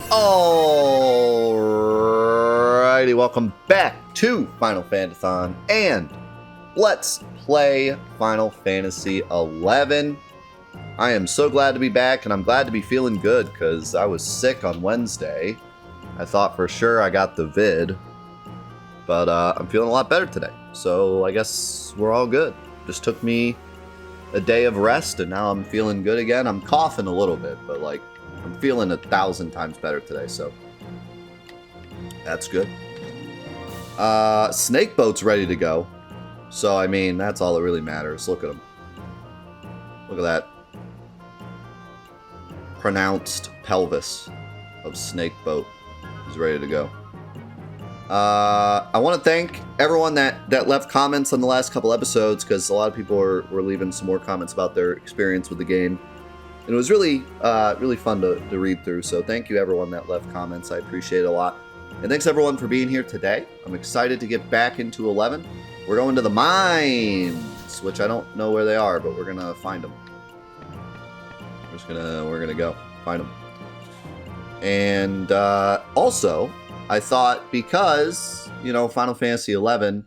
Alrighty, welcome back to Final Fantathon, and let's play Final Fantasy XI. I am so glad to be back, and I'm glad to be feeling good, because I was sick on Wednesday. I thought for sure I got the vid, but I'm feeling a lot better today, so I guess we're all good. Just took me a day of rest, and now I'm feeling good again. I'm coughing a little bit, but like, I'm feeling 1,000 times better today, so that's good. Snake Boat's ready to go. So, I mean, that's all that really matters. Look at him. Look at that pronounced pelvis of Snake Boat. He's ready to go. I want to thank everyone that left comments on the last couple episodes, because a lot of people were leaving some more comments about their experience with the game. And it was really fun to read through, so thank you everyone that left comments. I appreciate it a lot. And thanks everyone for being here today. I'm excited to get back into 11. We're going to the mines, which I don't know where they are, but we're going to find them. We're gonna go find them. And also, I thought, because, you know, Final Fantasy XI,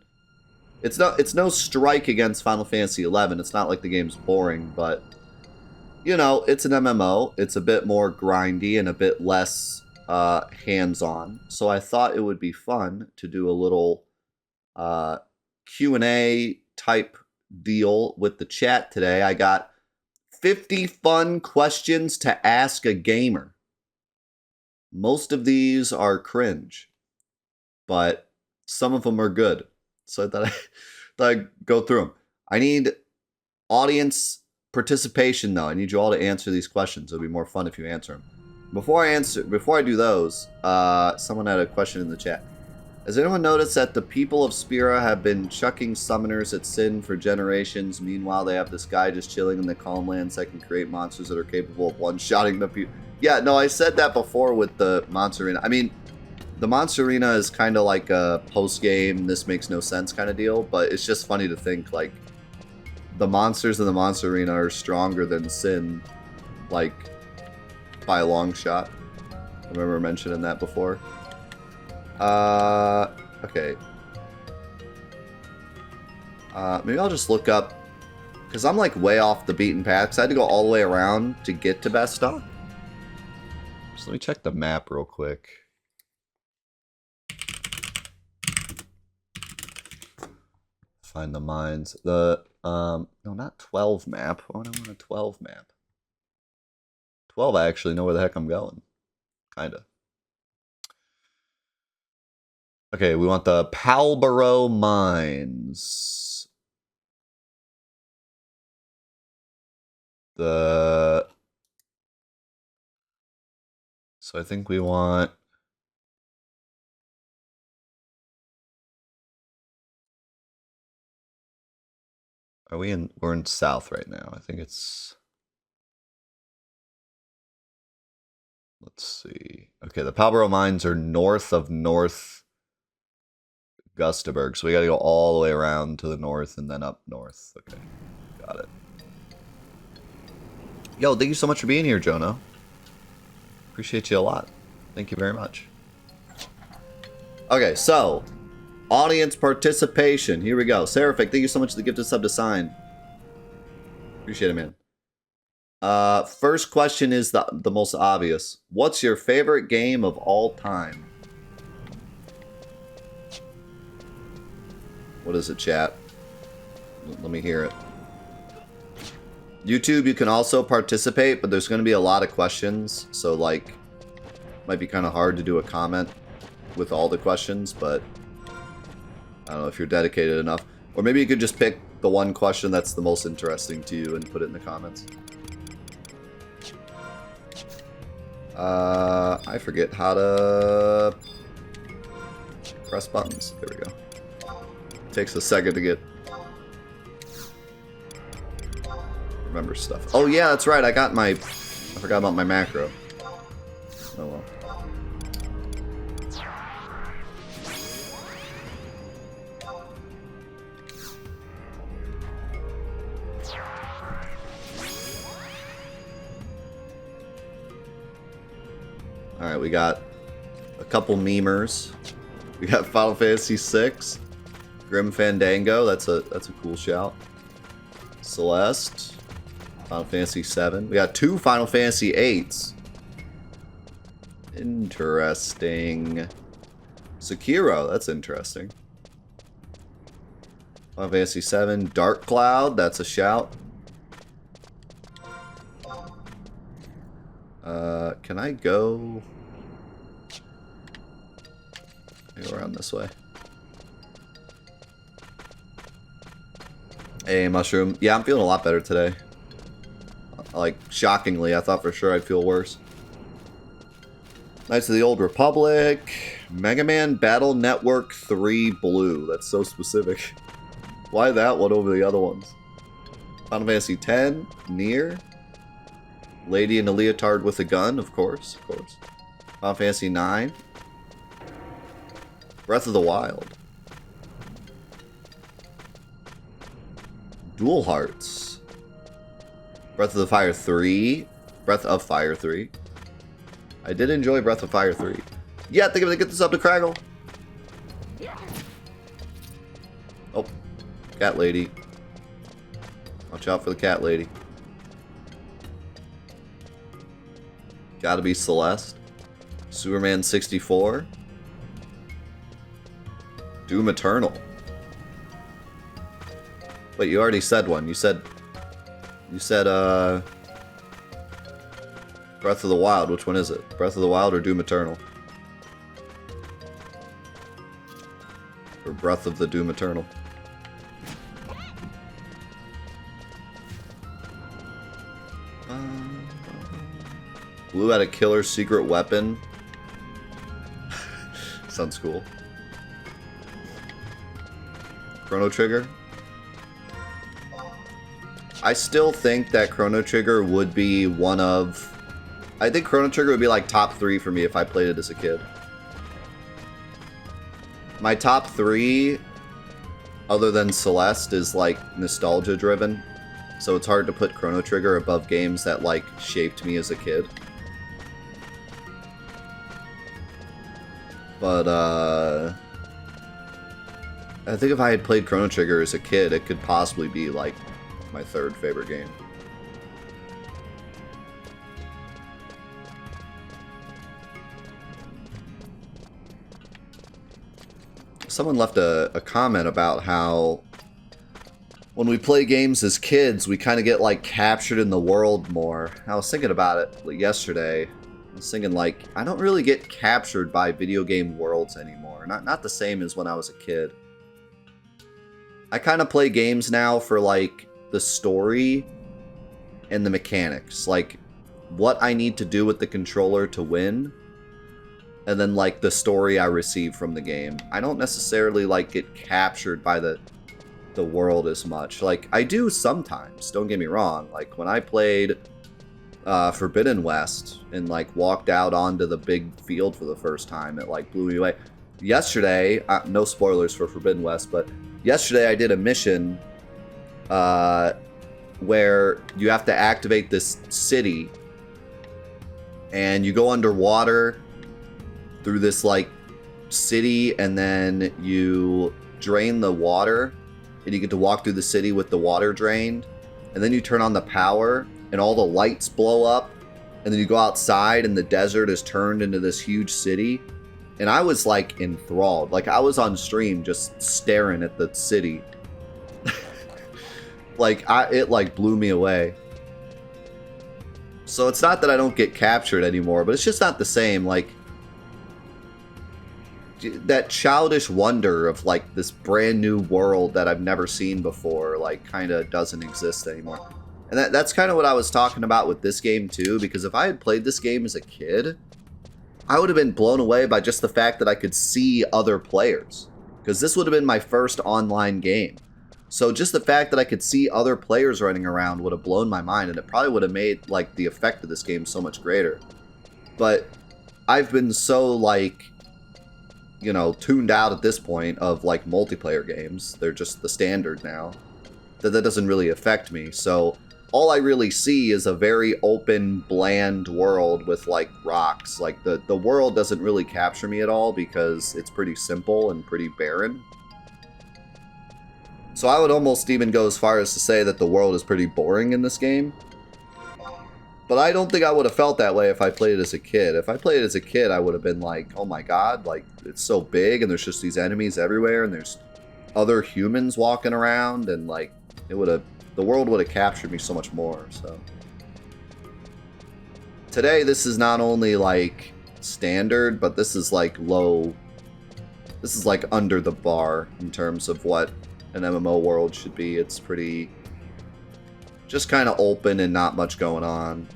it's no strike against Final Fantasy XI. It's not like the game's boring, but you know, it's an MMO. It's a bit more grindy and a bit less hands-on. So I thought it would be fun to do a little Q&A type deal with the chat today. I got 50 fun questions to ask a gamer. Most of these are cringe, but some of them are good. So I thought I'd go through them. I need audience participation, though. I need you all to answer these questions. It'll be more fun if you answer them. Before I do those, someone had a question in the chat. Has anyone noticed that the people of Spira have been chucking summoners at Sin for generations? Meanwhile, they have this guy just chilling in the calm lands that can create monsters that are capable of one-shotting the people. Yeah, no, I said that before with the Monster Arena. I mean, the Monster Arena is kind of like a post-game, this makes no sense kind of deal, but it's just funny to think, like, the monsters in the Monster Arena are stronger than Sin, like, by a long shot. I remember mentioning that before. Okay. Maybe I'll just look up, because I'm, like, way off the beaten path, because I had to go all the way around to get to Baston. So let me check the map real quick. Find the mines. The no, not 12 map. Why would I want a 12 map? 12, I actually know where the heck I'm going. Kinda. Okay, we want the Palborough Mines. So I think we want... We're in south right now. I think it's... Let's see. Okay, the Palborough Mines are north of North Gustaberg, so we gotta go all the way around to the north and then up north. Okay, got it. Yo, thank you so much for being here, Jono. Appreciate you a lot. Thank you very much. Okay, so... audience participation. Here we go. Seraphic, thank you so much for the gift of sub to sign. Appreciate it, man. First question is the most obvious. What's your favorite game of all time? What is it, chat? Let me hear it. YouTube, you can also participate, but there's going to be a lot of questions, so like, might be kind of hard to do a comment with all the questions, but I don't know if you're dedicated enough. Or maybe you could just pick the one question that's the most interesting to you and put it in the comments. I forget how to press buttons. There we go. Takes a second to get... remember stuff. Oh yeah, that's right. I forgot about my macro. Oh well. Alright, we got a couple memers. We got Final Fantasy VI. Grim Fandango, that's a cool shout. Celeste. Final Fantasy VII. We got 2 Final Fantasy VIIIs. Interesting. Sekiro, that's interesting. Final Fantasy VII. Dark Cloud, that's a shout. Can I go around this way? Hey, Mushroom. Yeah, I'm feeling a lot better today. Like, shockingly, I thought for sure I'd feel worse. Knights of the Old Republic. Mega Man Battle Network 3 Blue. That's so specific. Why that one over the other ones? Final Fantasy X. Nier. Lady in a Leotard with a Gun, of course. Final Fantasy IX. Breath of the Wild. Dual Hearts. Breath of the Fire 3. Breath of Fire 3. I did enjoy Breath of Fire 3. Yeah, I think I'm gonna get this up to Craggle. Oh, cat lady. Watch out for the cat lady. Gotta be Celeste. Superman 64. Doom Eternal. Wait, you already said one. You said Breath of the Wild. Which one is it? Breath of the Wild or Doom Eternal? Or Breath of the Doom Eternal? Blue had a killer secret weapon. Sounds cool. Chrono Trigger. I still think that Chrono Trigger would be one of... I think Chrono Trigger would be like top 3 for me if I played it as a kid. My top 3, other than Celeste, is like nostalgia driven. So it's hard to put Chrono Trigger above games that like shaped me as a kid. But I think if I had played Chrono Trigger as a kid, it could possibly be like my 3rd favorite game. Someone left a comment about how when we play games as kids, we kind of get like captured in the world more. I was thinking about it yesterday. I was thinking like, I don't really get captured by video game worlds anymore. Not the same as when I was a kid. I kind of play games now for like the story and the mechanics. Like what I need to do with the controller to win. And then like the story I receive from the game. I don't necessarily like get captured by the world as much. Like I do sometimes, don't get me wrong. Like when I played Forbidden West and like walked out onto the big field for the first time, it like blew me away. Yesterday, no spoilers for Forbidden West, but yesterday I did a mission where you have to activate this city and you go underwater through this like city, and then you drain the water and you get to walk through the city with the water drained, and then you turn on the power and all the lights blow up, and then you go outside and the desert is turned into this huge city. And I was like enthralled. Like I was on stream just staring at the city. Like it like blew me away. So it's not that I don't get captured anymore, but it's just not the same. Like that childish wonder of like this brand new world that I've never seen before, like kind of doesn't exist anymore. And that's kind of what I was talking about with this game too, because if I had played this game as a kid, I would have been blown away by just the fact that I could see other players, because this would have been my first online game. So just the fact that I could see other players running around would have blown my mind, and it probably would have made like the effect of this game so much greater. But I've been so like, you know, tuned out at this point of like multiplayer games. They're just the standard now, that doesn't really affect me. So all I really see is a very open, bland world with, like, rocks. Like, the world doesn't really capture me at all because it's pretty simple and pretty barren. So I would almost even go as far as to say that the world is pretty boring in this game. But I don't think I would have felt that way if I played it as a kid. If I played it as a kid, I would have been like, oh my god, like, it's so big and there's just these enemies everywhere and there's other humans walking around and, like, the world would have captured me so much more, so. Today, this is not only, like, standard, but this is, like, low. This is, like, under the bar in terms of what an MMO world should be. It's pretty just kind of open and not much going on.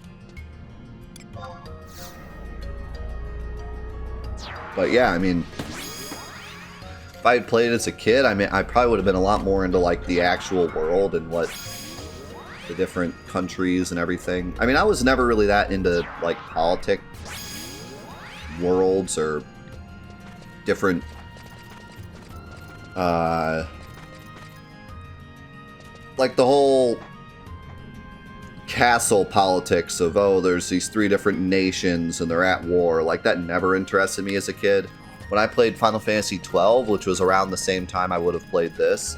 But yeah, I mean, if I had played as a kid, I mean, I probably would have been a lot more into, like, the actual world and what the different countries and everything. I mean, I was never really that into, like, politic worlds or different like the whole castle politics of, oh, there's these 3 different nations and they're at war. Like, that never interested me as a kid. When I played Final Fantasy XII, which was around the same time I would have played this,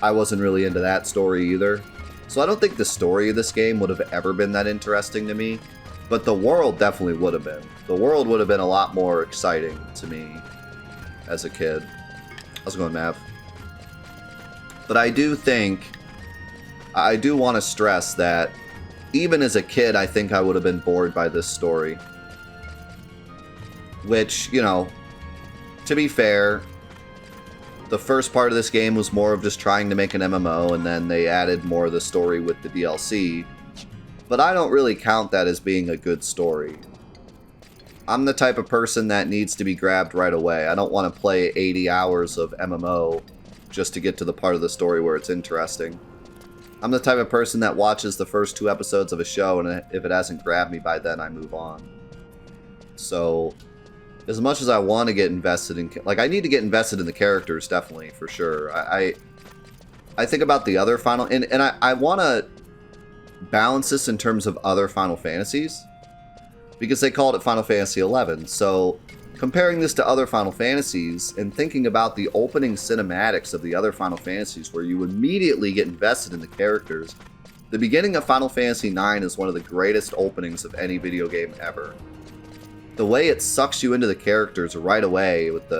I wasn't really into that story either. So I don't think the story of this game would have ever been that interesting to me. But the world definitely would have been. The world would have been a lot more exciting to me as a kid. How's it going, Mav? But I do want to stress that even as a kid, I think I would have been bored by this story. Which, you know, to be fair, the first part of this game was more of just trying to make an MMO, and then they added more of the story with the DLC. But I don't really count that as being a good story. I'm the type of person that needs to be grabbed right away. I don't want to play 80 hours of MMO just to get to the part of the story where it's interesting. I'm the type of person that watches the first 2 episodes of a show, and if it hasn't grabbed me by then, I move on. So, as much as I want to get invested in... Like, I need to get invested in the characters, definitely, for sure. I think about the other Final... And I want to balance this in terms of other Final Fantasies, because they called it Final Fantasy XI. So, comparing this to other Final Fantasies and thinking about the opening cinematics of the other Final Fantasies where you immediately get invested in the characters, the beginning of Final Fantasy IX is one of the greatest openings of any video game ever. The way it sucks you into the characters right away with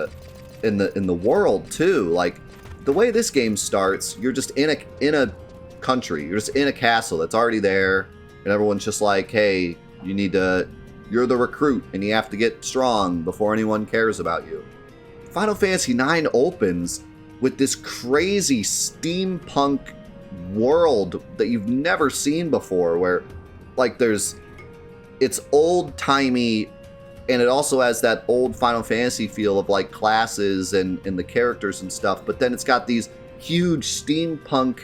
in the world too, like the way this game starts, you're just in a country, you're just in a castle that's already there, and everyone's just like, hey, you're the recruit, and you have to get strong before anyone cares about you. Final Fantasy IX opens with this crazy steampunk world that you've never seen before, where, like, it's old-timey, and it also has that old Final Fantasy feel of, like, classes and the characters and stuff, but then it's got these huge steampunk,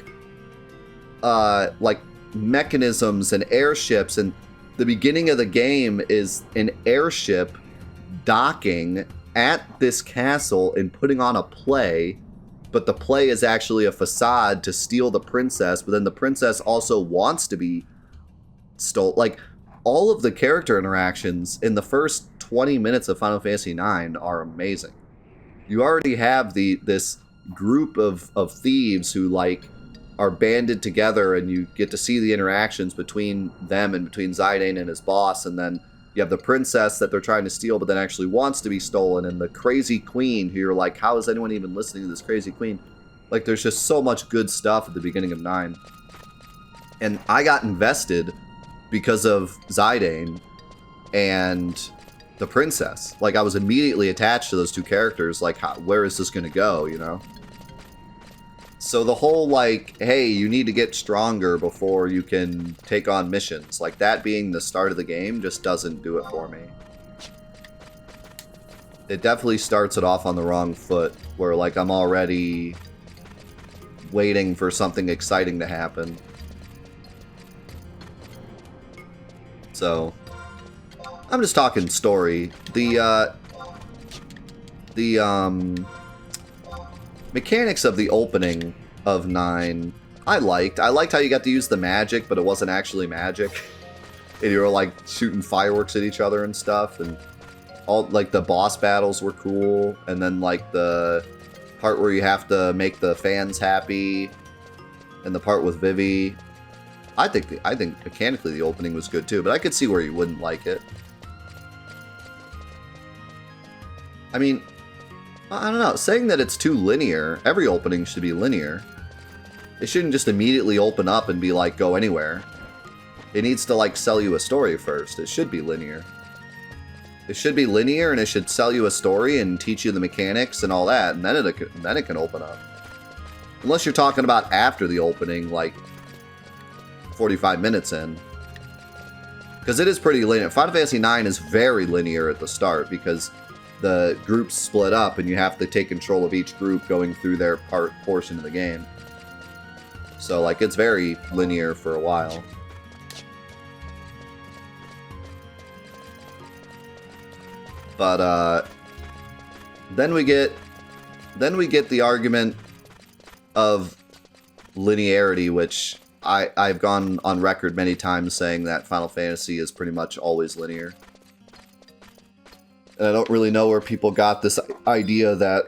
like, mechanisms and airships, and the beginning of the game is an airship docking at this castle and putting on a play, but the play is actually a facade to steal the princess, but then the princess also wants to be stole. Like, all of the character interactions in the first 20 minutes of Final Fantasy IX are amazing. You already have this group of thieves who, like, are banded together, and you get to see the interactions between them and between Zidane and his boss, and then you have the princess that they're trying to steal but then actually wants to be stolen, and the crazy queen who you're like, how is anyone even listening to this crazy queen? Like, there's just so much good stuff at the beginning of 9. And I got invested because of Zidane and the princess. Like, I was immediately attached to those 2 characters, like, where is this gonna go, you know? So the whole, like, hey, you need to get stronger before you can take on missions, like that being the start of the game just doesn't do it for me. It definitely starts it off on the wrong foot, where, like, I'm already waiting for something exciting to happen. So, I'm just talking story. The mechanics of the opening of 9 I liked how you got to use the magic, but it wasn't actually magic. And you were like shooting fireworks at each other and stuff, and all like the boss battles were cool, and then like the part where you have to make the fans happy, and the part with Vivi. I think mechanically the opening was good too, but I could see where you wouldn't like it. I mean, I don't know. Saying that it's too linear, every opening should be linear. It shouldn't just immediately open up and be like, go anywhere. It needs to like sell you a story first. It should be linear. It should be linear, and it should sell you a story and teach you the mechanics and all that, and then it can open up. Unless you're talking about after the opening, like 45 minutes in. Because it is pretty linear. Final Fantasy IX is very linear at the start because the groups split up and you have to take control of each group going through their portion of the game. So like it's very linear for a while. But then we get the argument of linearity, which I've gone on record many times saying that Final Fantasy is pretty much always linear. And I don't really know where people got this idea that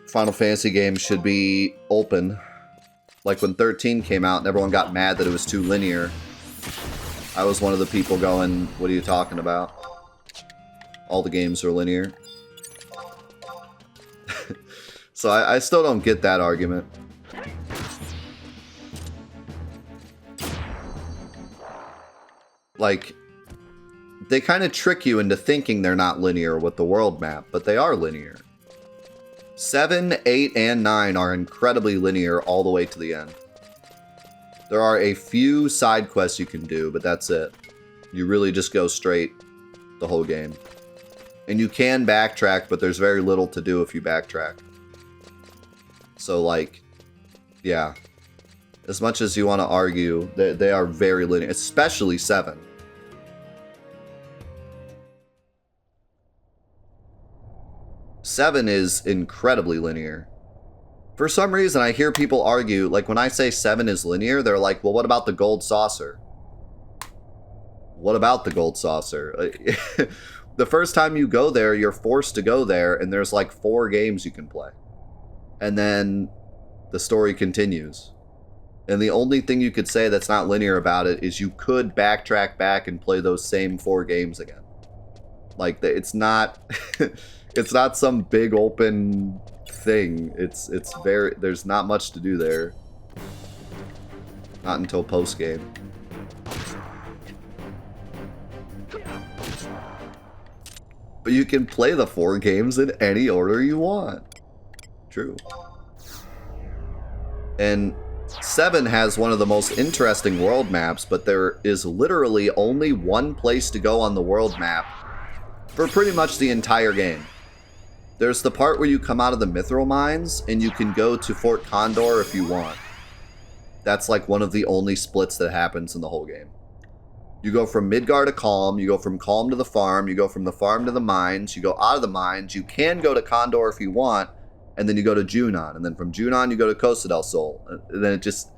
Final Fantasy games should be open. Like when 13 came out and everyone got mad that it was too linear. I was one of the people going, what are you talking about? All the games are linear. So I still don't get that argument. Like, they kind of trick you into thinking they're not linear with the world map, but they are linear. 7, 8, and 9 are incredibly linear all the way to the end. There are a few side quests you can do, but that's it. You really just go straight the whole game. And you can backtrack, but there's very little to do if you backtrack. So, like, yeah. As much as you want to argue, they are very linear, especially 7. Seven is incredibly linear. For some reason, I hear people argue, like when I say 7 is linear, they're like, well, what about the gold saucer? What about the gold saucer? The first time you go there, you're forced to go there, and there's like 4 games you can play. And then the story continues. And the only thing you could say that's not linear about it is you could backtrack back and play those same 4 games again. Like, it's not... It's not some big open thing. It's very... There's not much to do there. Not until post-game. But you can play the 4 games in any order you want. True. And 7 has one of the most interesting world maps, but there is literally only one place to go on the world map for pretty much the entire game. There's the part where you come out of the Mithril Mines, and you can go to Fort Condor if you want. That's like one of the only splits that happens in the whole game. You go from Midgar to Calm, you go from Calm to the farm, you go from the farm to the mines, you go out of the mines, you can go to Condor if you want, and then you go to Junon, and then from Junon you go to Costa del Sol. And then it just,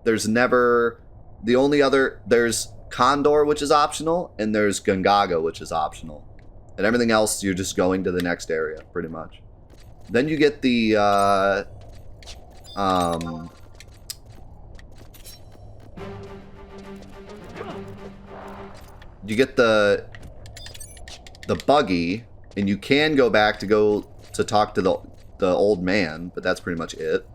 there's never, the only other, there's Condor, which is optional, and there's Gungaga, which is optional. And everything else, you're just going to the next area, pretty much. Then you get the, you get the buggy, and you can go back to talk to the old man, but that's pretty much it.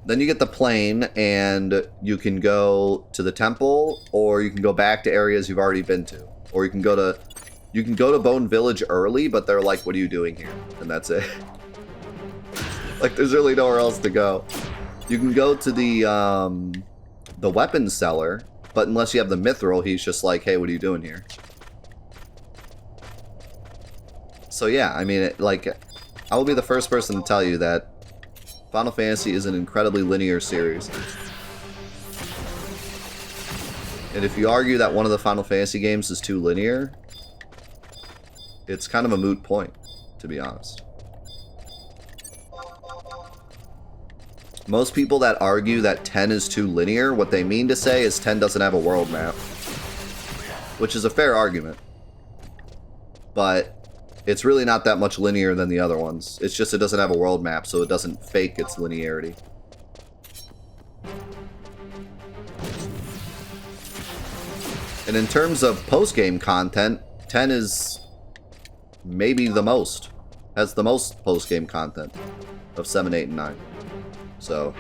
Then you get the plane, and you can go to the temple, or you can go back to areas you've already been to. Or you can go to Bone Village early, but they're like, what are you doing here? And that's it. Like, there's really nowhere else to go. You can go to the weapons seller, but unless you have the Mithril, he's just like, hey, what are you doing here? So yeah, I mean, I will be the first person to tell you that Final Fantasy is an incredibly linear series. And if you argue that one of the Final Fantasy games is too linear, it's kind of a moot point, to be honest. Most people that argue that 10 is too linear, what they mean to say is 10 doesn't have a world map. Which is a fair argument. But it's really not that much linear than the other ones. It's just it doesn't have a world map, so it doesn't fake its linearity. And in terms of post-game content, 10 is maybe the most. Has the most post-game content of 7, 8, and 9. So.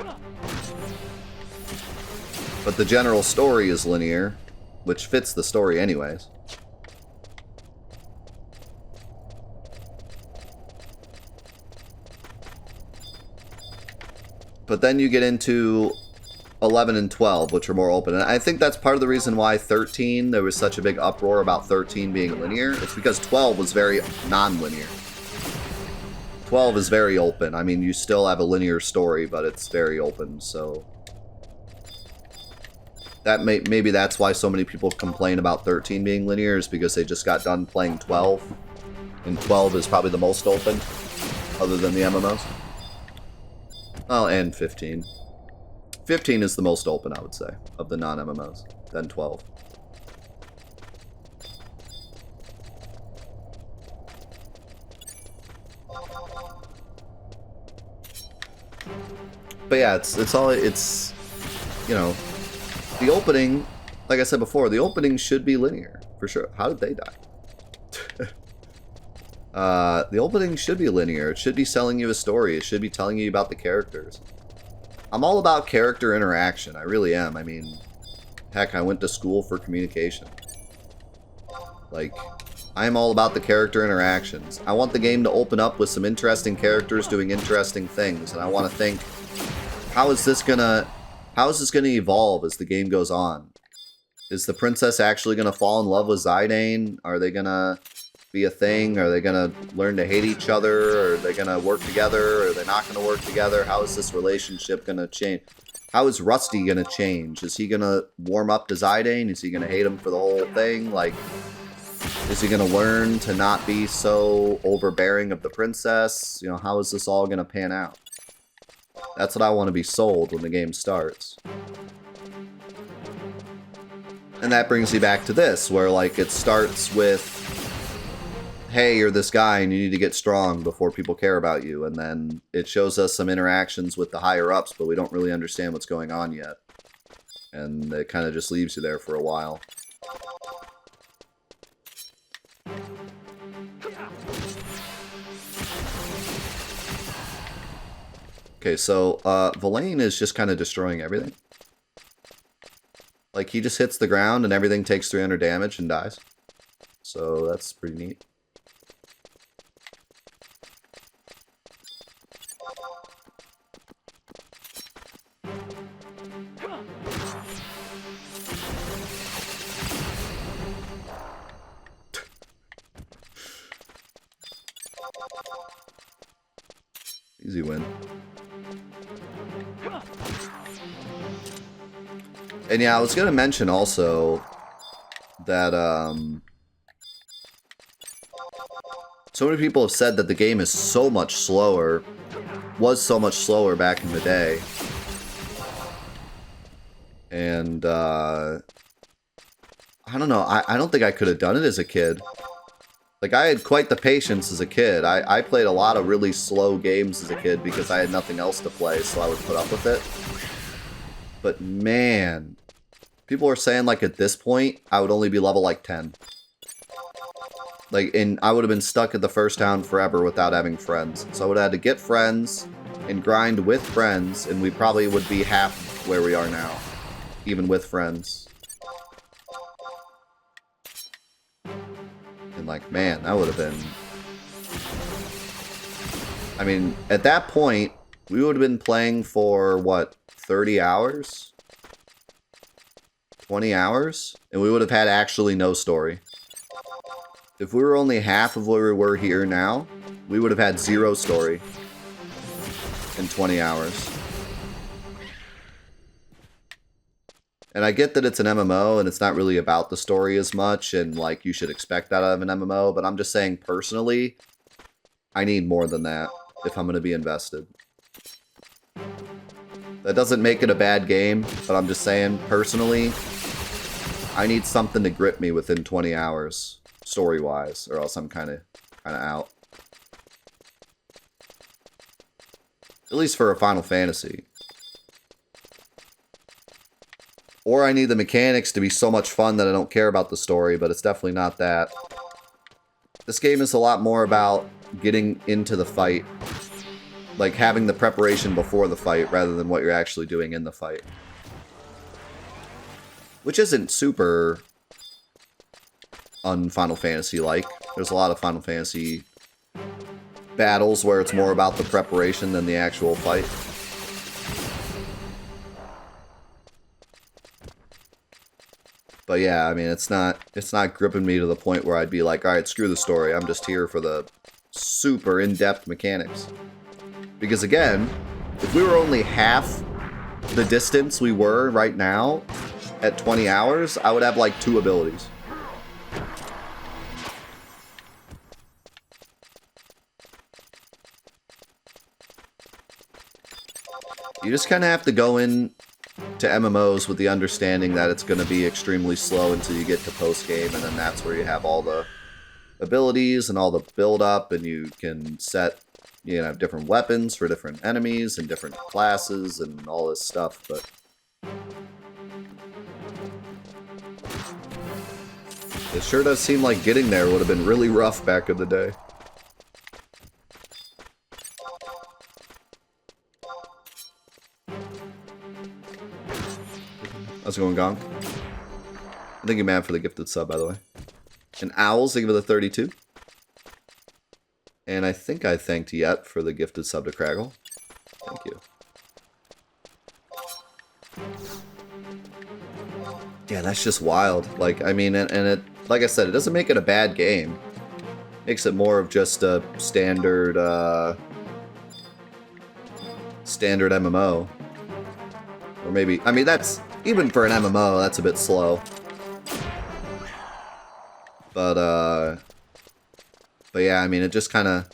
But the general story is linear, which fits the story anyways. But then you get into 11 and 12, which are more open. And I think that's part of the reason why 13, there was such a big uproar about 13 being linear. It's because 12 was very non-linear. 12 is very open. I mean, you still have a linear story, but it's very open, so... That maybe that's why so many people complain about 13 being linear, is because they just got done playing 12. And 12 is probably the most open, other than the MMOs. Oh, and 15. 15 is the most open, I would say, of the non-MMOs, then 12. But yeah, it's you know, the opening, like I said before, the opening should be linear, for sure. How did they die? The opening should be linear. It should be selling you a story. It should be telling you about the characters. I'm all about character interaction. I really am. I mean, heck, I went to school for communication. Like, I'm all about the character interactions. I want the game to open up with some interesting characters doing interesting things, and I want to think, how is this gonna evolve as the game goes on? Is the princess actually gonna fall in love with Zidane? Are they gonna be a thing? Are they gonna learn to hate each other? Are they gonna work together? Are they not gonna work together? How is this relationship gonna change? How is Rusty gonna change? Is he gonna warm up to Zidane? Is he gonna hate him for the whole thing? Like, is he gonna learn to not be so overbearing of the princess? You know, how is this all gonna pan out? That's what I want to be sold when the game starts. And that brings me back to this, where like it starts with, hey, you're this guy and you need to get strong before people care about you. And then it shows us some interactions with the higher ups, but we don't really understand what's going on yet. And it kind of just leaves you there for a while. Okay, so Villain is just kind of destroying everything. Like, he just hits the ground and everything takes 300 damage and dies. So that's pretty neat. Easy win. And yeah, I was going to mention also that so many people have said that the game is so much slower, was so much slower back in the day. And I don't know, I don't think I could have done it as a kid. Like, I had quite the patience as a kid. I played a lot of really slow games as a kid because I had nothing else to play, so I would put up with it. But man, people are saying like at this point, I would only be level like 10. Like, and I would have been stuck at the first town forever without having friends. So I would have had to get friends and grind with friends, and we probably would be half where we are now, even with friends. And like, man, that would have been... I mean, at that point, we would have been playing for, what, 30 hours? 20 hours? And we would have had actually no story. If we were only half of where we were here now, we would have had 0 story in 20 hours. And I get that it's an MMO and it's not really about the story as much, and like you should expect that out of an MMO, but I'm just saying personally, I need more than that if I'm going to be invested. That doesn't make it a bad game, but I'm just saying, personally, I need something to grip me within 20 hours, story-wise, or else I'm kind of out. At least for a Final Fantasy. Or I need the mechanics to be so much fun that I don't care about the story, but it's definitely not that. This game is a lot more about getting into the fight. Like, having the preparation before the fight, rather than what you're actually doing in the fight. Which isn't super un-Final Fantasy-like. There's a lot of Final Fantasy battles where it's more about the preparation than the actual fight. But yeah, I mean, it's not gripping me to the point where I'd be like, alright, screw the story. I'm just here for the super in-depth mechanics. Because again, if we were only half the distance we were right now at 20 hours, I would have like 2 abilities. You just kind of have to go in to MMOs with the understanding that it's going to be extremely slow until you get to post-game, and then that's where you have all the abilities and all the build-up, and you can set, you know, different weapons for different enemies and different classes and all this stuff, but it sure does seem like getting there would have been really rough back in the day. How's it going, Gong? Thank you, man, for the gifted sub, by the way. And Owls, thank you for the 32. And I think I thanked Yet for the gifted sub to Craggle. Thank you. Yeah, that's just wild. Like, I mean, and it, like I said, it doesn't make it a bad game. Makes it more of just a standard, standard MMO. Or maybe, I mean, that's, even for an MMO, that's a bit slow. But yeah, I mean, it just kind of,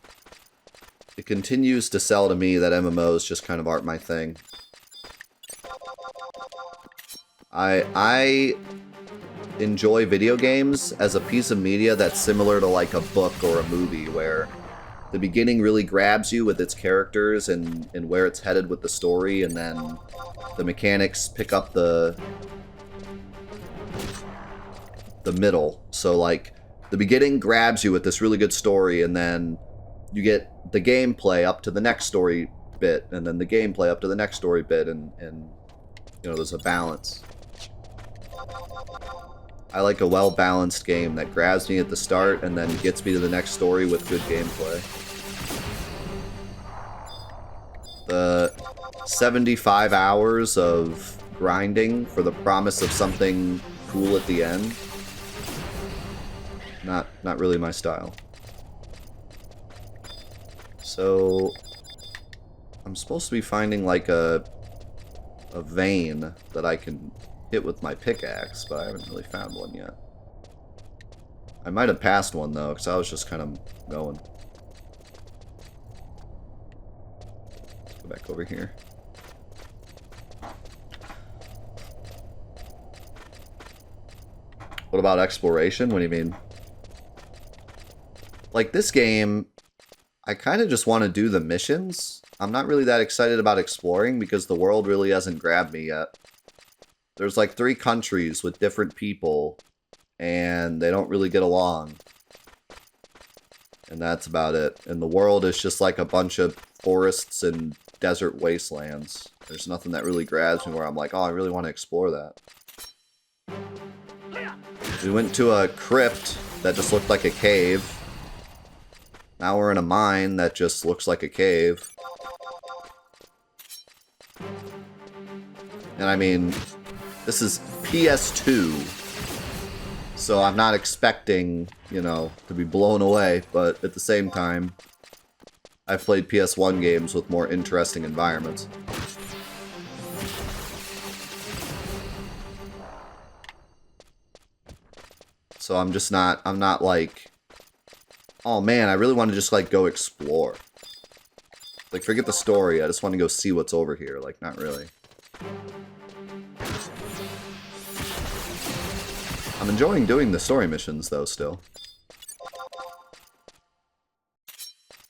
it continues to sell to me that MMOs just kind of aren't my thing. I enjoy video games as a piece of media that's similar to like a book or a movie, where the beginning really grabs you with its characters and where it's headed with the story, and then the mechanics pick up the middle. So like the beginning grabs you with this really good story, and then you get the gameplay up to the next story bit, and then the gameplay up to the next story bit, and you know, there's a balance. I like a well-balanced game that grabs me at the start and then gets me to the next story with good gameplay. The 75 hours of grinding for the promise of something cool at the end, not really my style. So I'm supposed to be finding like a vein that I can hit with my pickaxe, but I haven't really found one yet. I might have passed one though, because I was just kind of going. Let's go back over here. What about exploration? What do you mean? Like, this game, I kind of just want to do the missions. I'm not really that excited about exploring because the world really hasn't grabbed me yet. There's like 3 countries with different people, and they don't really get along. And that's about it. And the world is just like a bunch of forests and desert wastelands. There's nothing that really grabs me where I'm like, oh, I really want to explore that. We went to a crypt that just looked like a cave. Now we're in a mine that just looks like a cave. And I mean, this is PS2, so I'm not expecting, you know, to be blown away, but at the same time, I've played PS1 games with more interesting environments. So I'm not like, oh man, I really want to just like go explore. Like, forget the story, I just want to go see what's over here, like, not really. I'm enjoying doing the story missions, though, still.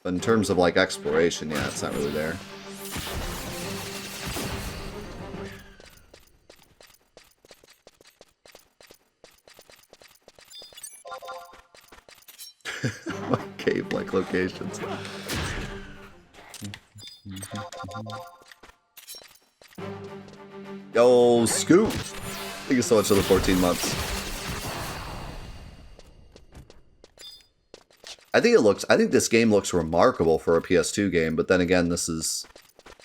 But in terms of, like, exploration, yeah, it's not really there. Cave-like locations. Yo, Scoop! Thank you so much for the 14 months. I think this game looks remarkable for a PS2 game, but then again, this is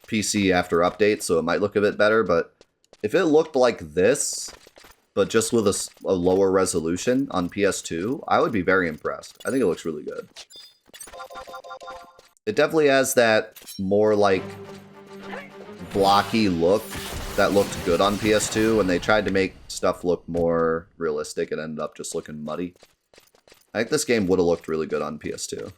PC after update, so it might look a bit better, but if it looked like this, but just with a lower resolution on PS2, I would be very impressed. I think it looks really good. It definitely has that more, like, blocky look that looked good on PS2, and they tried to make stuff look more realistic and ended up just looking muddy. I think this game would have looked really good on PS2.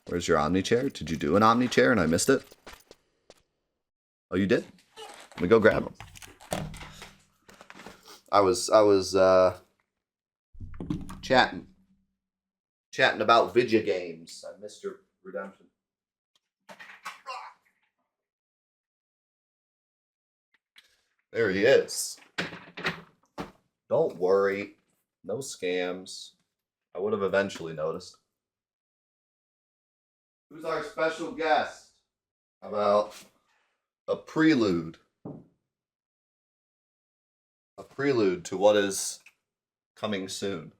Where's your Omni chair? Did you do an Omni chair and I missed it? Oh, you did? Let me go grab them. I was chatting about video games. I missed your redemption. There he is. Don't worry. No scams. I would have eventually noticed. Who's our special guest? How about a prelude? A prelude to what is coming soon.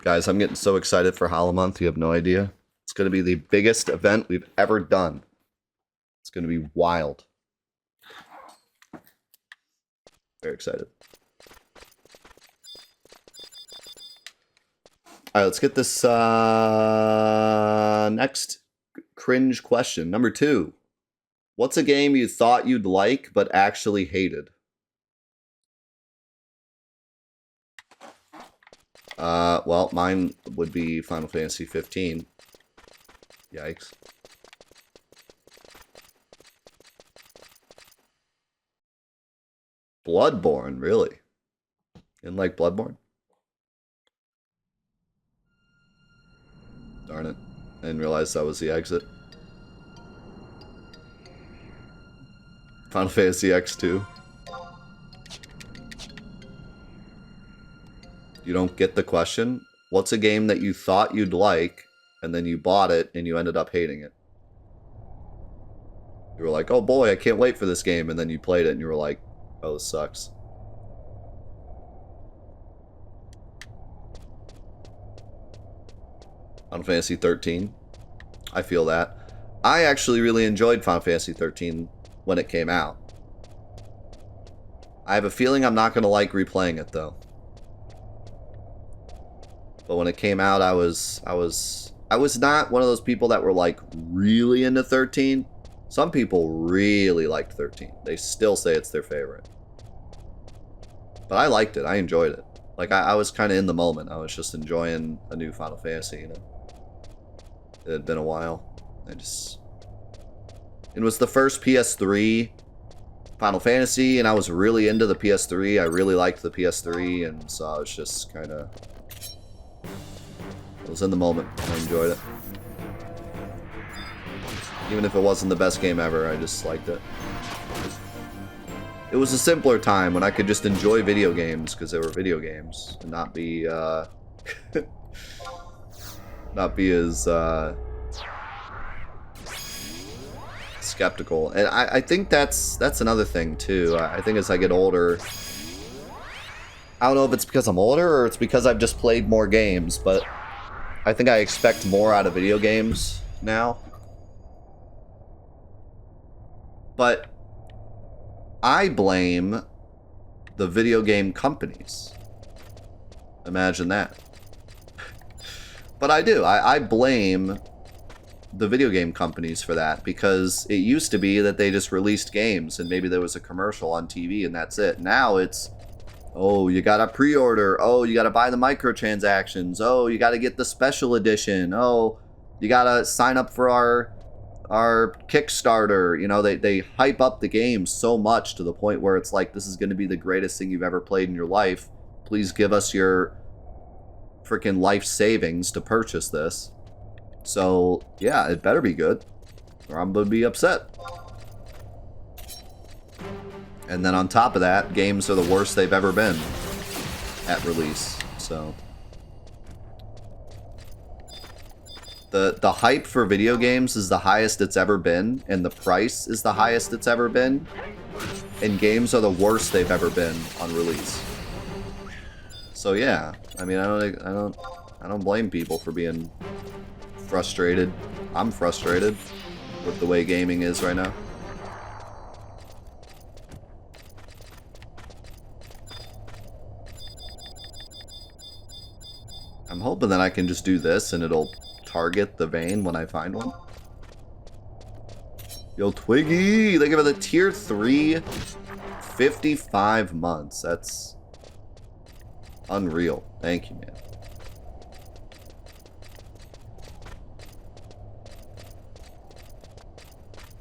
Guys, I'm getting so excited for Hollow Month, you have no idea. It's going to be the biggest event we've ever done. It's going to be wild. Very excited. Alright, let's get this next cringe question. Number 2. What's a game you thought you'd like, but actually hated? Well, mine would be Final Fantasy 15. Yikes. Bloodborne, really? Didn't like Bloodborne? Darn it. I didn't realize that was the exit. Final Fantasy X2. You don't get the question? What's a game that you thought you'd like, and then you bought it, and you ended up hating it? You were like, oh boy, I can't wait for this game, and then you played it, and you were like, oh, this sucks. Final Fantasy 13. I feel that. I actually really enjoyed Final Fantasy 13 when it came out. I have a feeling I'm not going to like replaying it, though. But when it came out, I was not one of those people that were like really into 13. Some people really liked 13. They still say it's their favorite. But I liked it. I enjoyed it. Like I was kind of in the moment. I was just enjoying a new Final Fantasy, you know. It had been a while. It was the first PS3 Final Fantasy, and I was really into the PS3. I really liked the PS3, and so I was just kind of... I was in the moment. I enjoyed it. Even if it wasn't the best game ever, I just liked it. It was a simpler time when I could just enjoy video games because they were video games and not be not be as skeptical. And I think that's another thing too. I think as I get older, I don't know if it's because I'm older or it's because I've just played more games, but I think I expect more out of video games now. But I blame the video game companies. Imagine that. But I do. I blame the video game companies for that, because it used to be that they just released games and maybe there was a commercial on TV and that's it. Now it's Oh, you gotta pre-order. Oh, you gotta buy the microtransactions. Oh, you gotta get the special edition. Oh, you gotta sign up for our Kickstarter. You know, they hype up the game so much to the point where it's like, this is gonna be the greatest thing you've ever played in your life. Please give us your freaking life savings to purchase this. So, yeah, it better be good, or I'm gonna be upset. And then on top of that, games are the worst they've ever been at release. So the hype for video games is the highest it's ever been, and the price is the highest it's ever been. And games are the worst they've ever been on release. So yeah, I mean, I don't blame people for being frustrated. I'm frustrated with the way gaming is right now. I'm hoping that I can just do this and it'll target the vein when I find one. Yo, Twiggy! They give it a tier 3, 55 months. That's unreal. Thank you, man.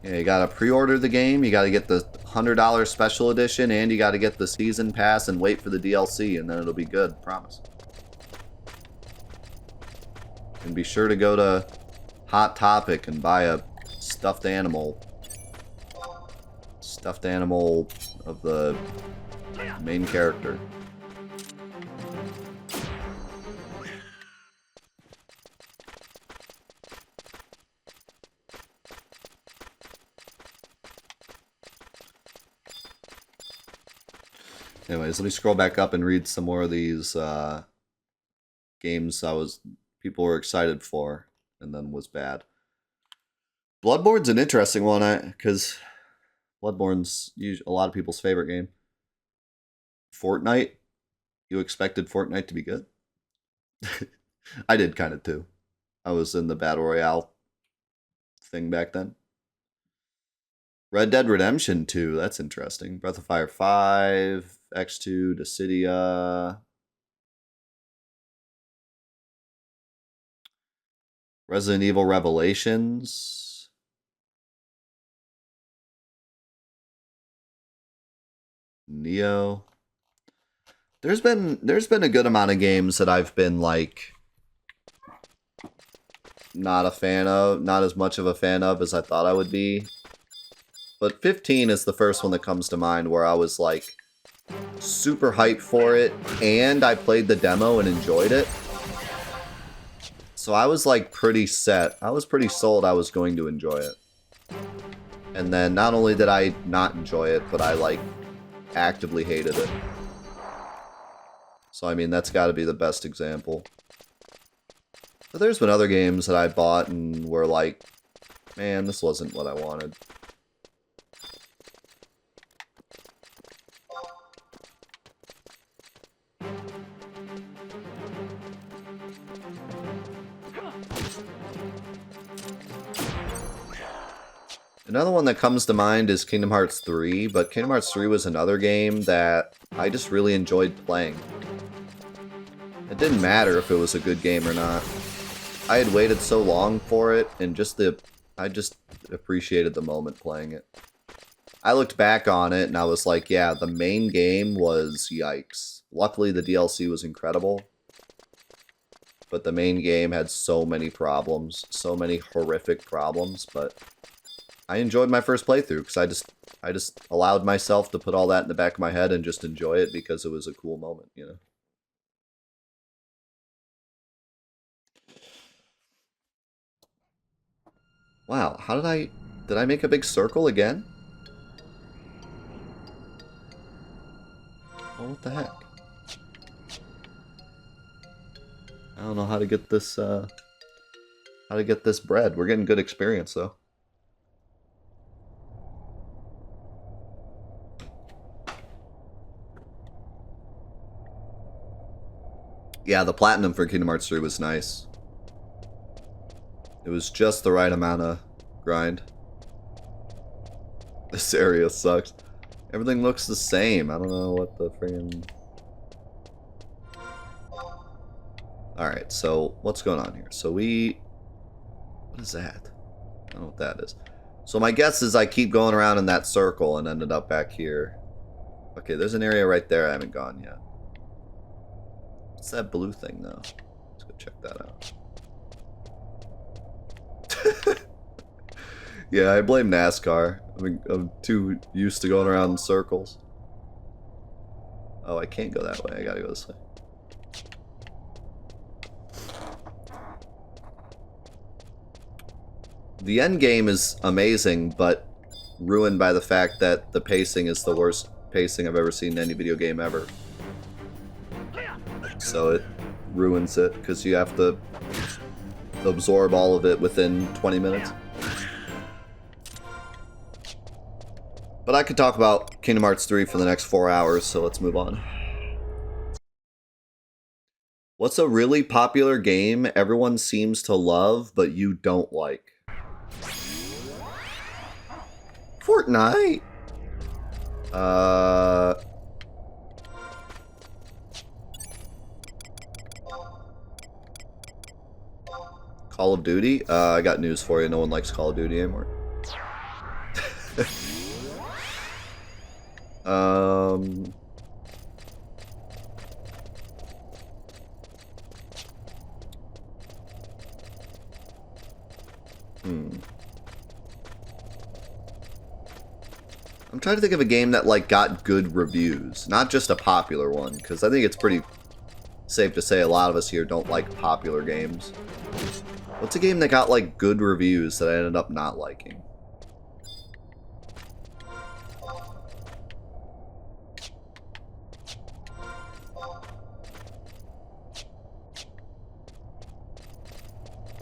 Yeah, you gotta pre-order the game, you gotta get the $100 special edition, and you gotta get the season pass and wait for the DLC, and then it'll be good, promise. And be sure to go to Hot Topic and buy a stuffed animal. Stuffed animal of the main character. Anyways, let me scroll back up and read some more of these games people were excited for and then was bad. Bloodborne's an interesting one, because Bloodborne's a lot of people's favorite game. Fortnite, you expected Fortnite to be good? I did kind of too. I was in the Battle Royale thing back then. Red Dead Redemption 2, that's interesting. Breath of Fire 5, X2, Dissidia. Resident Evil Revelations. Neo. There's been a good amount of games that I've been like not a fan of, not as much of a fan of as I thought I would be. But 15 is the first one that comes to mind where I was like super hyped for it, and I played the demo and enjoyed it. So I was like pretty set. I was pretty sold I was going to enjoy it. And then not only did I not enjoy it, but I like actively hated it. So I mean, that's got to be the best example. But there's been other games that I bought and were like, man, this wasn't what I wanted. Another one that comes to mind is Kingdom Hearts 3, but Kingdom Hearts 3 was another game that I just really enjoyed playing. It didn't matter if it was a good game or not. I had waited so long for it, and I just appreciated the moment playing it. I looked back on it, and I was like, yeah, the main game was yikes. Luckily, the DLC was incredible, but the main game had so many problems, so many horrific problems, but I enjoyed my first playthrough because I just allowed myself to put all that in the back of my head and just enjoy it because it was a cool moment, you know. Wow, how did I make a big circle again? Oh, what the heck? I don't know how to get this bread. We're getting good experience though. Yeah, the platinum for Kingdom Hearts 3 was nice. It was just the right amount of grind. This area sucks. Everything looks the same. I don't know what the friggin'... Alright, so what's going on here? So we... What is that? I don't know what that is. So my guess is I keep going around in that circle and ended up back here. Okay, there's an area right there I haven't gone yet. What's that blue thing, though? Let's go check that out. Yeah, I blame NASCAR. I mean, I'm too used to going around in circles. Oh, I can't go that way. I gotta go this way. The end game is amazing, but ruined by the fact that the pacing is the worst pacing I've ever seen in any video game ever. So it ruins it, because you have to absorb all of it within 20 minutes. But I could talk about Kingdom Hearts 3 for the next 4 hours, so let's move on. What's a really popular game everyone seems to love, but you don't like? Fortnite? Call of Duty? I got news for you. No one likes Call of Duty anymore. I'm trying to think of a game that, like, got good reviews. Not just a popular one, because I think it's pretty safe to say a lot of us here don't like popular games. What's a game that got, like, good reviews that I ended up not liking?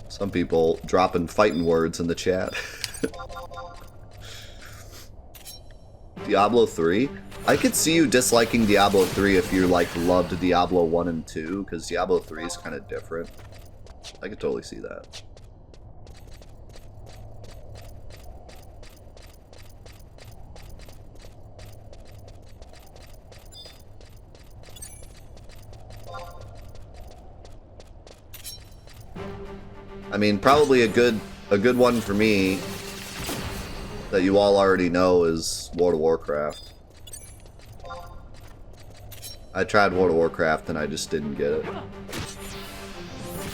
Some people dropping fighting words in the chat. Diablo 3? I could see you disliking Diablo 3 if you, like, loved Diablo 1 and 2, because Diablo 3 is kind of different. I could totally see that. I mean, probably a good one for me that you all already know is World of Warcraft. I tried World of Warcraft and I just didn't get it.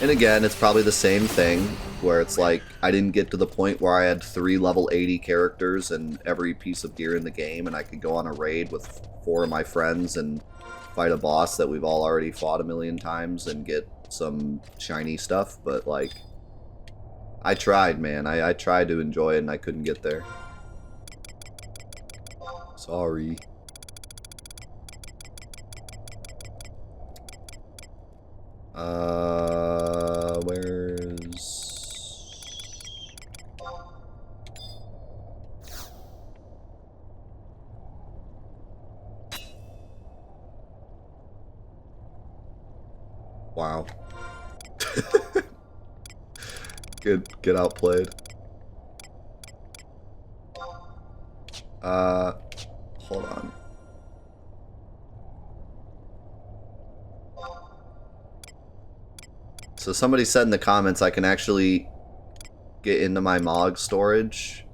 And again, it's probably the same thing, where it's like, I didn't get to the point where I had 3 level 80 characters and every piece of gear in the game, and I could go on a raid with 4 of my friends and fight a boss that we've all already fought a million times and get some shiny stuff, but like, I tried, man. I tried to enjoy it and I couldn't get there. Sorry. Where's... Wow. Get outplayed. Hold on. So somebody said in the comments I can actually get into my MOG storage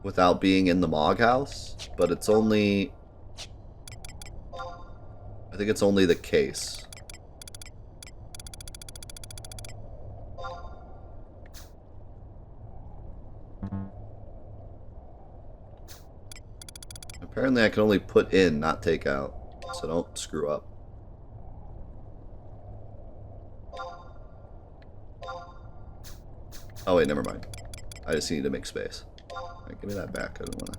without being in the MOG house, but it's only... I think it's only the case. Apparently I can only put in, not take out, so don't screw up. Oh wait, never mind. I just need to make space. Right, give me that back, I don't wanna...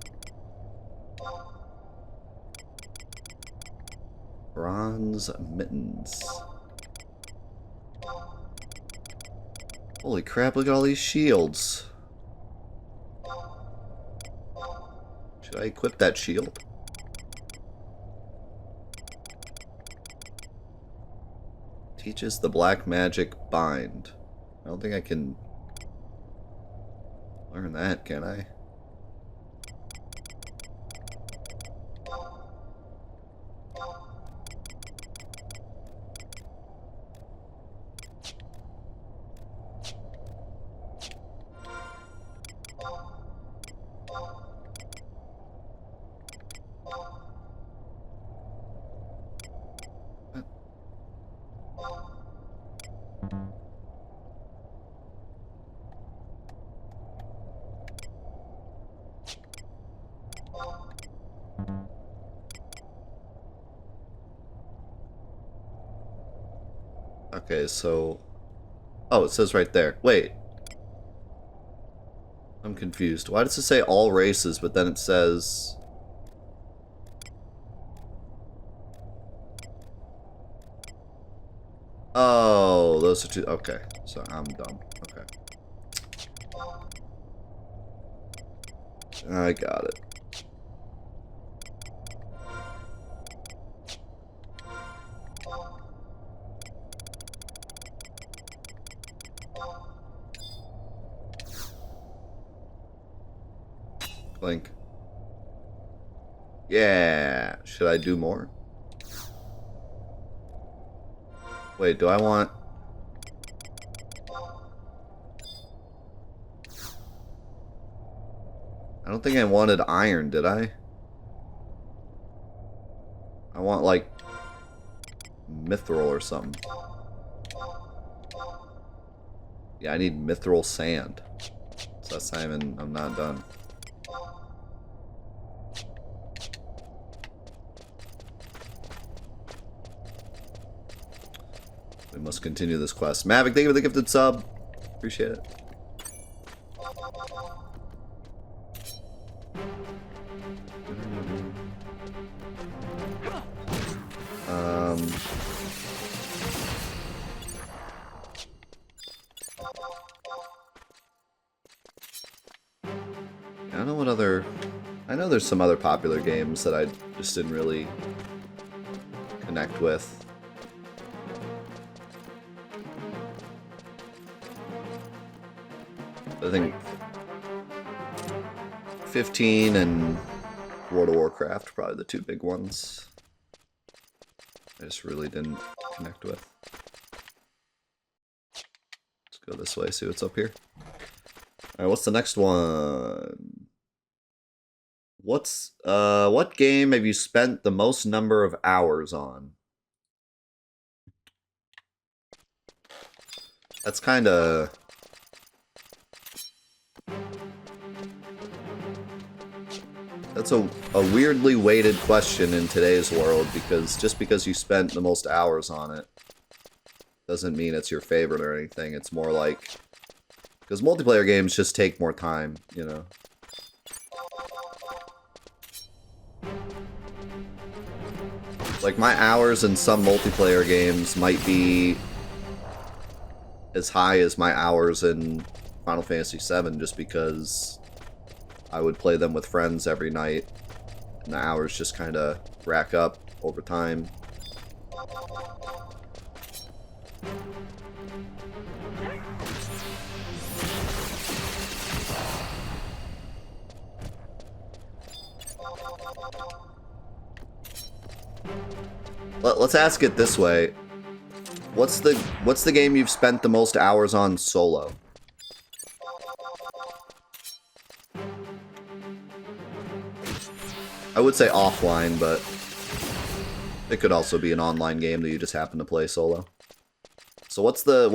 Bronze mittens. Holy crap, look at all these shields. Should I equip that shield? Teaches the black magic bind. I don't think I can learn that, can I? Okay, so... Oh, it says right there. Wait. I'm confused. Why does it say all races, but then it says... Oh, those are two... Okay, so I'm dumb. Okay. I got it. Clink. Yeah. Should I do more? Wait, do I want... I don't think I wanted iron, did I? I want, like, mithril or something. Yeah, I need mithril sand. So that's not even... I'm not done. We must continue this quest. Mavic, thank you for the gifted sub. Appreciate it. I don't know what other... I know there's some other popular games that I just didn't really connect with. I think 15 and World of Warcraft are probably the two big ones. I just really didn't connect with. Let's go this way, see what's up here. Alright, what's the next one? What game have you spent the most number of hours on? That's kinda... That's a weirdly weighted question in today's world, because just because you spent the most hours on it doesn't mean it's your favorite or anything. It's more like... Because multiplayer games just take more time, you know? Like, my hours in some multiplayer games might be as high as my hours in Final Fantasy VII, just because I would play them with friends every night, and the hours just kind of rack up over time. Let's ask it this way. What's the game you've spent the most hours on solo? I would say offline, but it could also be an online game that you just happen to play solo. So what's the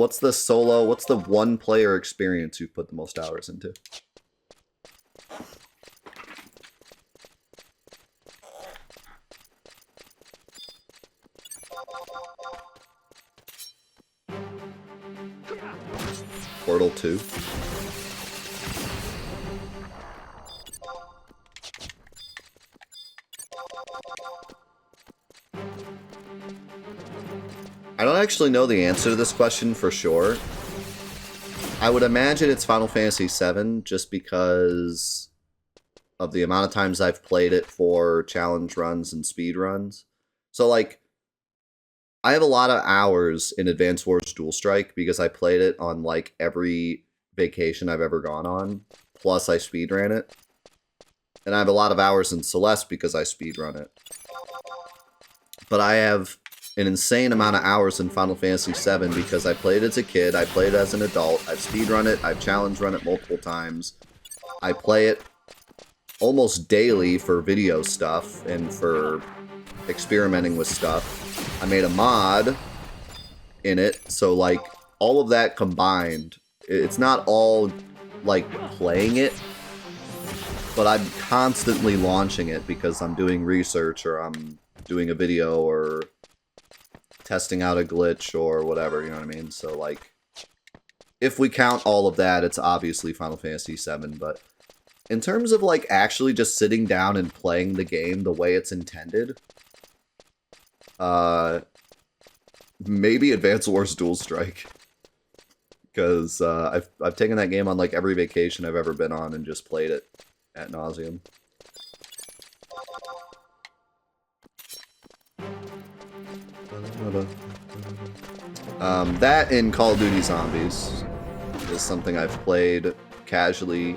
one player experience you've put the most hours into? Portal 2. I don't actually know the answer to this question for sure. I would imagine it's Final Fantasy VII, just because of the amount of times I've played it for challenge runs and speed runs. So, like, I have a lot of hours in Advance Wars Dual Strike because I played it on, like, every vacation I've ever gone on, plus I speedran it. And I have a lot of hours in Celeste because I speedrun it. But I have an insane amount of hours in Final Fantasy VII because I played as a kid, I played as an adult, I've speedrun it, I've challenge run it multiple times. I play it almost daily for video stuff and for experimenting with stuff. I made a mod in it, so, like, all of that combined, it's not all, like, playing it, but I'm constantly launching it because I'm doing research or I'm doing a video or testing out a glitch or whatever, you know what I mean? So, like, if we count all of that, it's obviously Final Fantasy VII, but in terms of, like, actually just sitting down and playing the game the way it's intended, maybe Advance Wars Dual Strike. Because I've taken that game on, like, every vacation I've ever been on and just played it ad nauseum. That in Call of Duty Zombies is something I've played casually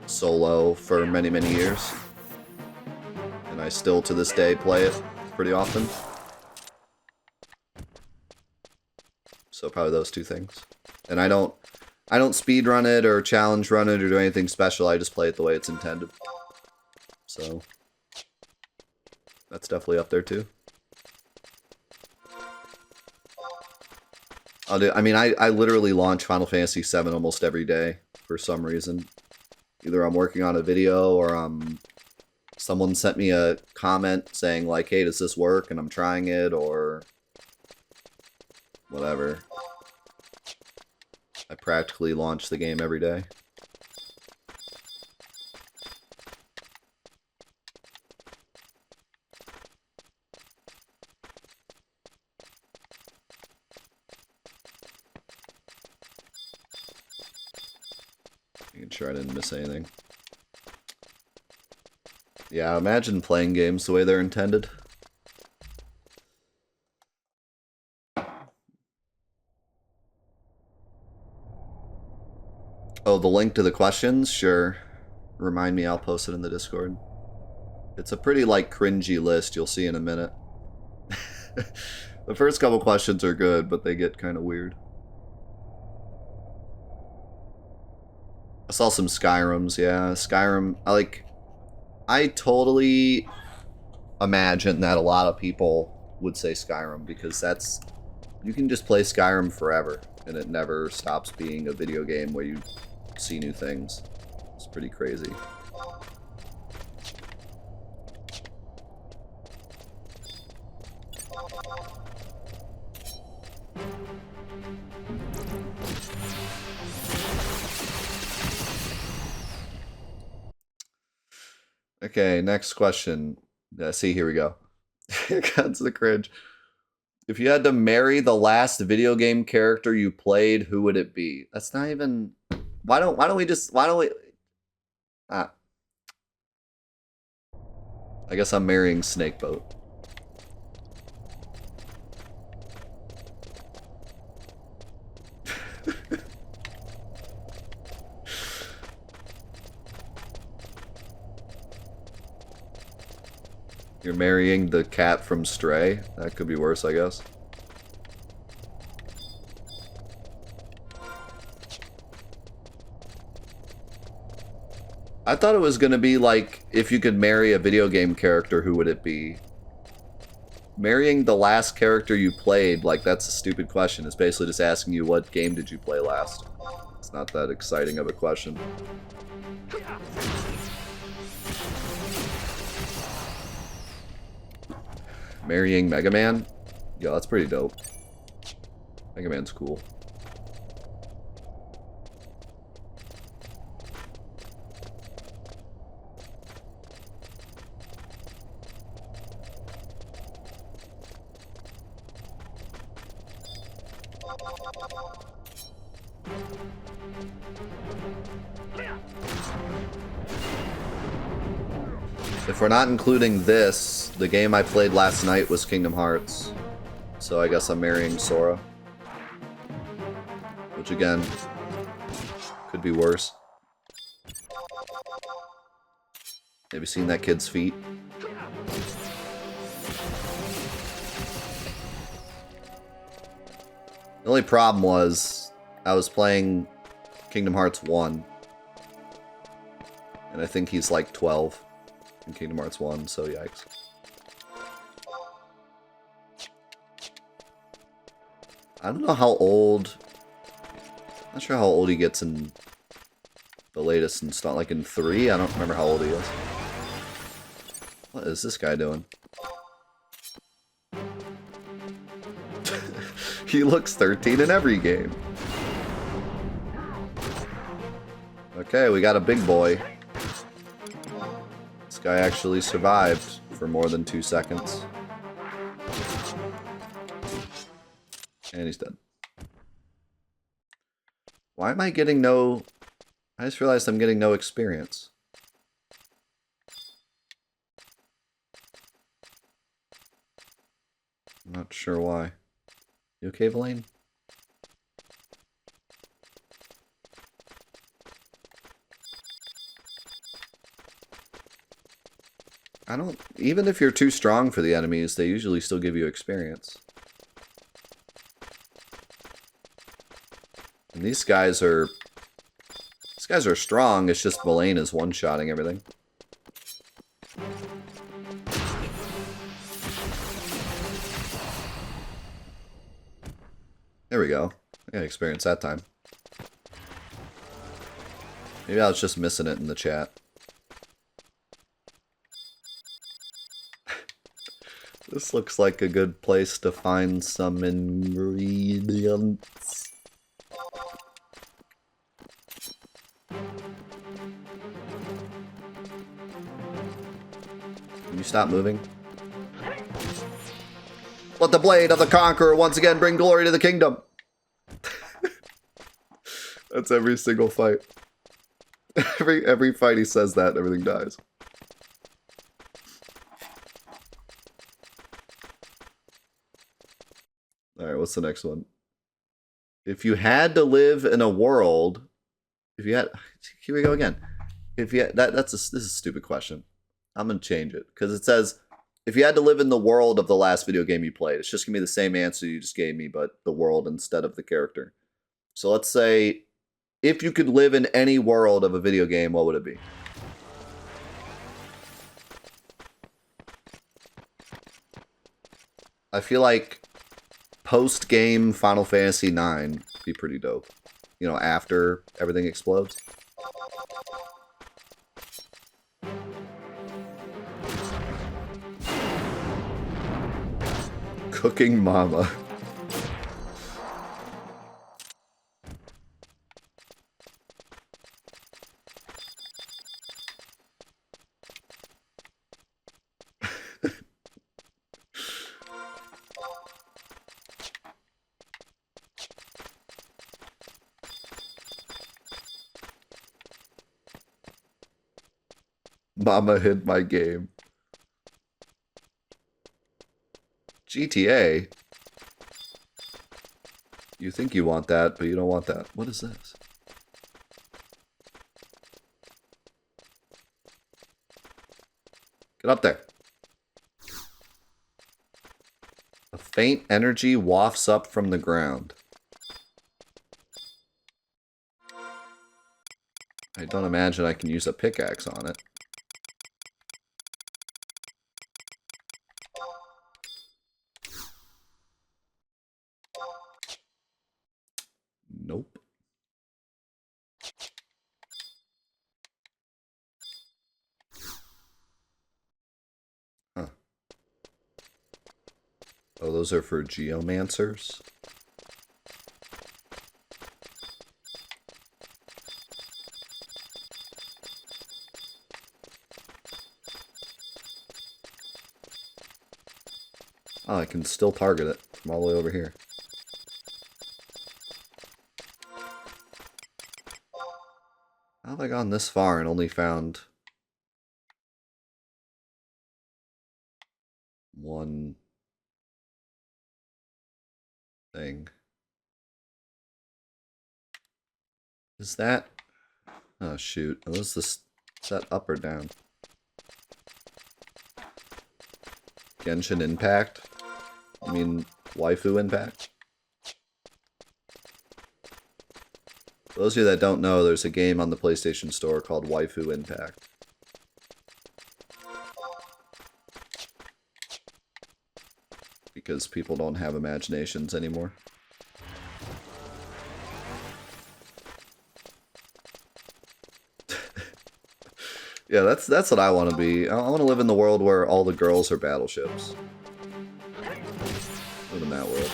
solo for many, many years. And I still, to this day, play it pretty often. So probably those two things. And I don't speedrun it or challenge run it or do anything special. I just play it the way it's intended. So that's definitely up there too. I literally launch Final Fantasy VII almost every day for some reason. Either I'm working on a video or someone sent me a comment saying like, hey, does this work? And I'm trying it, or whatever. I practically launch the game every day. Making sure I didn't miss anything. Yeah, imagine playing games the way they're intended. Oh, the link to the questions? Sure. Remind me, I'll post it in the Discord. It's a pretty, like, cringy list. You'll see in a minute. The first couple questions are good, but they get kind of weird. I saw some Skyrims, yeah. Skyrim, I totally imagine that a lot of people would say Skyrim, because that's... You can just play Skyrim forever, and it never stops being a video game where you see new things. It's pretty crazy. Okay, next question. See, here we go. That's the cringe. If you had to marry the last video game character you played, who would it be? That's not even... Why don't we... I guess I'm marrying Snakeboat. You're marrying the cat from Stray? That could be worse, I guess. I thought it was gonna be like, if you could marry a video game character, who would it be? Marrying the last character you played, like, that's a stupid question. It's basically just asking you, what game did you play last? It's not that exciting of a question. Marrying Mega Man? Yeah, that's pretty dope. Mega Man's cool. If we're not including this, the game I played last night was Kingdom Hearts. So I guess I'm marrying Sora. Which again, could be worse. Have you seen that kid's feet? The only problem was, I was playing Kingdom Hearts 1. And I think he's like 12 in Kingdom Hearts 1, so yikes. I don't know how old... I'm not sure how old he gets in the latest install, like in 3? I don't remember how old he is. What is this guy doing? He looks 13 in every game. Okay, we got a big boy. This guy actually survived for more than 2 seconds. And he's dead. Why am I getting no... I just realized I'm getting no experience. I'm not sure why. You okay, Valaine? I don't... Even if you're too strong for the enemies, they usually still give you experience. And these guys are... These guys are strong, it's just Valaine is one-shotting everything. There we go. I got experience that time. Maybe I was just missing it in the chat. This looks like a good place to find some ingredients. Can you stop moving? Let the blade of the conqueror once again bring glory to the kingdom. That's every single fight. Every fight he says that, everything dies. Alright, what's the next one? If you had to live in a world... If you had... Here we go again. If you had, this is a stupid question. I'm going to change it. Because it says, if you had to live in the world of the last video game you played, it's just going to be the same answer you just gave me, but the world instead of the character. So let's say, if you could live in any world of a video game, what would it be? I feel like post-game Final Fantasy IX would be pretty dope. You know, after everything explodes. Cooking Mama. Mama hid my game. GTA? You think you want that, but you don't want that. What is this? Get up there. A faint energy wafts up from the ground. I don't imagine I can use a pickaxe on it. Nope. Huh. Oh, those are for geomancers? Oh, I can still target it from all the way over here. How have I gone this far and only found one thing? Is that... Oh, shoot. Is that up or down? Genshin Impact? I mean, Waifu Impact? For those of you that don't know, there's a game on the PlayStation Store called Waifu Impact. Because people don't have imaginations anymore. Yeah, that's what I want to be. I want to live in the world where all the girls are battleships. Live in that world.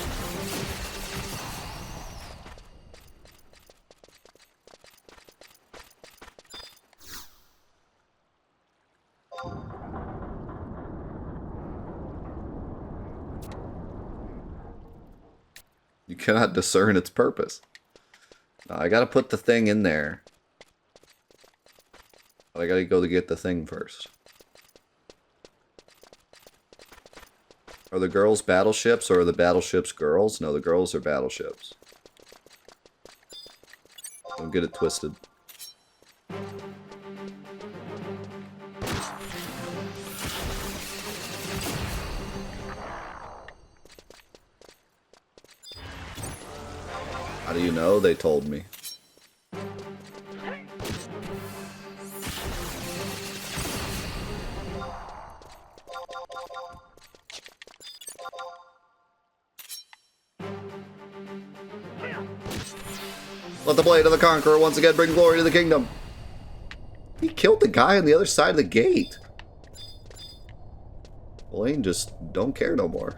cannot discern its purpose. Now, I gotta put the thing in there. But I gotta go to get the thing first. Are the girls battleships or are the battleships girls? No, the girls are battleships. Don't get it twisted. How do you know? They told me. Let the blade of the conqueror once again bring glory to the kingdom. He killed the guy on the other side of the gate. Blaine just don't care no more.